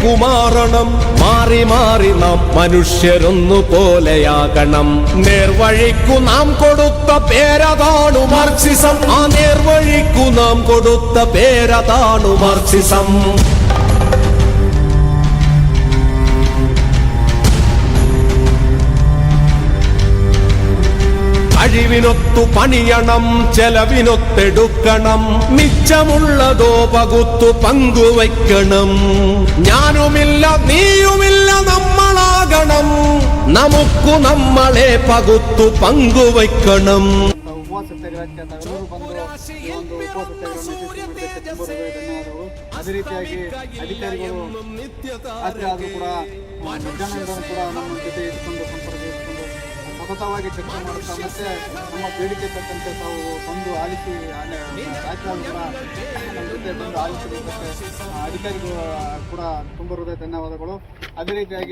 വഴിക്കു മാറണം. മാറി മാറി നാം മനുഷ്യരൊന്നു പോലെയാകണം. നേർവഴിക്കു നാം കൊടുത്ത പേരതാണു മാർക്സിസം. ആ നേർവഴിക്കു നാം കൊടുത്ത പേരതാണു മാർക്സിസം. കഴിവിനൊത്തു പണിയണം, ചെലവിനൊത്തെടുക്കണം. മിച്ചമുള്ളതോ പകുത്തു പങ്കുവയ്ക്കണം. ഞാനുമില്ല നീയുമില്ല നമ്മളാകണം. നമുക്കു നമ്മളെ പകുത്തു പങ്കുവയ്ക്കണം. ಅದೇ ರೀತಿಯಾಗಿ ಅಧಿಕಾರಿಗಳು ರಾತ್ರಿ ಆದರೂ ಕೂಡ ಮಧ್ಯಾಹ್ನದಿಂದ ಕೂಡ ನಮ್ಮ ಜೊತೆ ಇಟ್ಕೊಂಡು ಸಂಪರ್ಕ ಇಟ್ಕೊಂಡು ಸತತವಾಗಿ ಚರ್ಚೆ ಮಾಡುತ್ತಾ ಮತ್ತೆ ನಮ್ಮ ಬೇಡಿಕೆ ತಕ್ಕಂತೆ ತಾವು ಬಂದು ಆಲಿಸಿ ರಾತ್ರಿ ಆದರೂ ಕೂಡ ನಮ್ಮ ಜೊತೆ ಬಂದು ಆಲಿಸಬೇಕಂತೆ ಅಧಿಕಾರಿಗಳು ಕೂಡ ತುಂಬ ಹೃದಯ ಧನ್ಯವಾದಗಳು. ಅದೇ ರೀತಿಯಾಗಿ